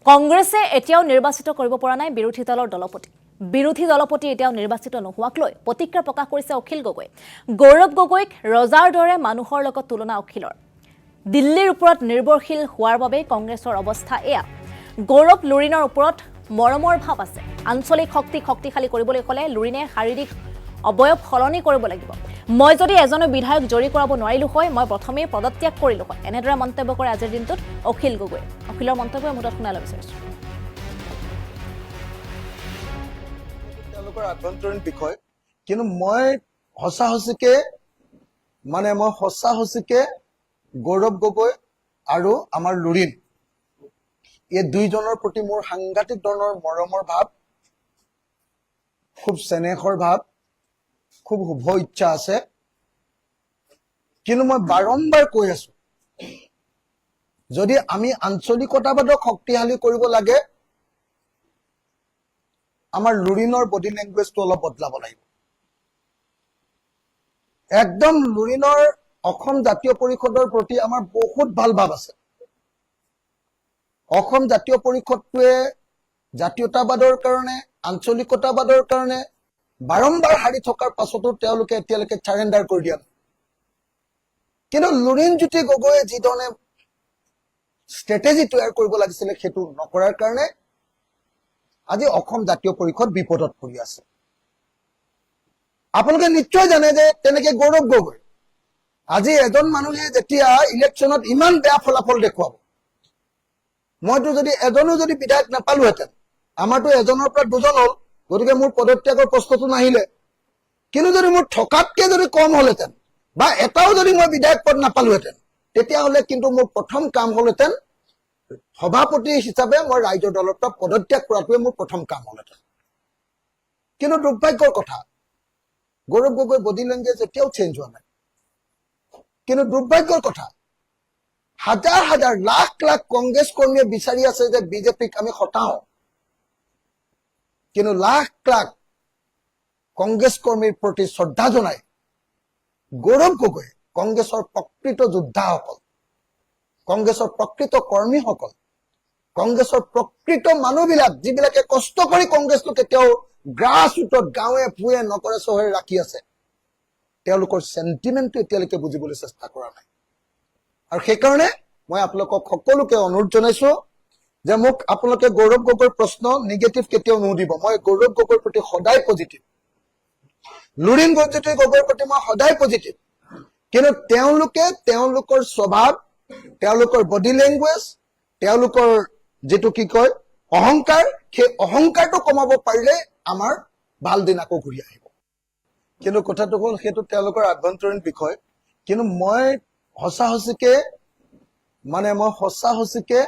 কংগ্ৰেছে এতিয়াও নিৰ্বাচিত কৰিব পৰা নাই বিৰোধী দলৰ দলপতি। বিৰোধী দলপতি এতিয়াও নিৰ্বাচিত নোহোৱাক লৈ প্ৰতিক্ৰিয়া প্ৰকাশ কৰিছে অখিল গগৈ। গৌৰৱ গগৈক ৰজাৰ দৰে মানুহৰ লগত তুলনা অখিলৰ। দিল্লীৰ ওপৰত নিৰ্ভৰশীল হোৱাৰ বাবে কংগ্ৰেছৰ অৱস্থা এয়া। গৌৰৱ লুৰিনৰ ওপৰত মৰমৰ ভাৱ আছে। আঞ্চলিক শক্তিশালী কৰিবলৈ হ'লে লুৰিনে শাৰীৰিক অৱয়ব সলনি কৰিব লাগিব। মই যদি এজনো বিধায়ক জড়ি কৰাব নোৱাৰিলো হয় মই প্ৰথমেই পদত্যাগ কৰিলো হয়, এনেদৰে মন্তব্য কৰে আজিৰ দিনটোত অখিল গগৈ। অখিলৰ মন্তব্য মুঠত শুনালৈ বিচাৰিছো। তেওঁলোকৰ আভ্যন্তৰীণ বিষয়, কিন্তু মই সঁচা গৌৰৱ গগৈ আৰু আমাৰ লুৰিন এই দুইজনৰ প্ৰতি মোৰ সাংঘাতিক ধৰণৰ মৰমৰ ভাৱ, খুব চেনেহৰ ভাৱ, খুব শুভ ইচ্ছা আছে। কিন্তু মই বাৰম্বাৰ কৈ আছো, যদি আমি আঞ্চলিকতাবাদক শক্তিশালী কৰিব লাগে আমাৰ লুৰিনৰ বডি লেংগুৱেজটো অলপ বদলাব লাগিব। একদম লুৰিনৰ অসম জাতীয় পৰিষদৰ প্ৰতি আমাৰ বহুত ভাল ভাৱ আছে। অসম জাতীয় পৰিষদটোৱে জাতীয়তাবাদৰ কাৰণে, আঞ্চলিকতাবাদৰ কাৰণে বাৰম্বাৰ হাৰি থকাৰ পাছতো তেওঁলোকে এতিয়ালৈকে চাৰেণ্ডাৰ কৰি দিয়া নাই। কিন্তু লুৰিণজ্যোতি গগৈয়ে যিধৰণে ষ্ট্ৰেটেজি তৈয়াৰ কৰিব লাগিছিলে সেইটো নকৰাৰ কাৰণে আজি অসম জাতীয় পৰিষদ বিপদত পৰি আছে। আপোনালোকে নিশ্চয় জানে যে তেনেকে গৌৰৱ গগৈ আজি এজন মানুহে যেতিয়া ইলেকশ্যনত ইমান বেয়া ফলাফল দেখুৱাব, মইতো যদি এজনো যদি বিধায়ক নাপালোহেঁতেন, আমাৰতো এজনৰ পৰা দুজন হ'ল, গতিকে মোৰ পদত্যাগৰ প্ৰশ্নটো নাহিলে। কিন্তু যদি মোৰ থকাতকে যদি কম হলহেঁতেন বা এটাও যদি মই বিধায়ক পদ নাপালোহেঁতেন, তেতিয়াহ'লে কিন্তু মোৰ প্ৰথম কাম হলহেঁতেন সভাপতি হিচাপে মই ৰাইজৰ দলৰ পৰা পদত্যাগ কৰাটোৱে মোৰ প্ৰথম কাম হলহেঁতেন। কিন্তু দুৰ্ভাগ্যৰ কথা, গৌৰৱ গগৈৰ বডি লেংগুৱেজ এতিয়াও চেঞ্জ হোৱা নাই। কিন্তু দুৰ্ভাগ্যৰ কথা, হাজাৰ হাজাৰ লাখ লাখ কংগ্ৰেছ কৰ্মীয়ে বিচাৰি আছে যে বিজেপিক আমি হটাও, কিন্তু লাখ লাখ কংগ্ৰেছ কৰ্মীৰ প্ৰতি শ্ৰদ্ধা জনাই গৌৰৱ গগৈ কংগ্ৰেছৰ প্ৰকৃত যোদ্ধাসকল, কংগ্ৰেছৰ প্ৰকৃত কৰ্মীসকল, কংগ্ৰেছৰ প্ৰকৃত মানুহবিলাক যিবিলাকে কষ্ট কৰি কংগ্ৰেছটো কেতিয়াও গ্ৰাছ ৰুটত গাঁৱে ভূঞে নগৰে চহৰে ৰাখি আছে, তেওঁলোকৰ চেণ্টিমেণ্টটো এতিয়ালৈকে বুজিবলৈ চেষ্টা কৰা নাই। আৰু সেইকাৰণে মই আপোনালোকক সকলোকে অনুৰোধ জনাইছো যে মোক আপোনালোকে গৌৰৱ গগৈৰ প্ৰশ্ন নিগেটিভ কেতিয়াও নুসুধিব। মই গৌৰৱ গগৈৰ প্ৰতি সদায় পজিটিভ, লুৰিণজ্যোতি গগৈৰ প্ৰতি মই সদায় পজিটিভ। কিন্তু তেওঁলোকে তেওঁলোকৰ স্বভাৱ, তেওঁলোকৰ বডি লেংগুৱেজ, তেওঁলোকৰ যিটো কি কয় অহংকাৰ, সেই অহংকাৰটো কমাব পাৰিলে আমাৰ ভাল দিন আকৌ ঘূৰি আহিব। কিন্তু কথাটো হ'ল সেইটো তেওঁলোকৰ আভ্যন্তৰীণ বিষয়, কিন্তু মই সঁচা সঁচিকে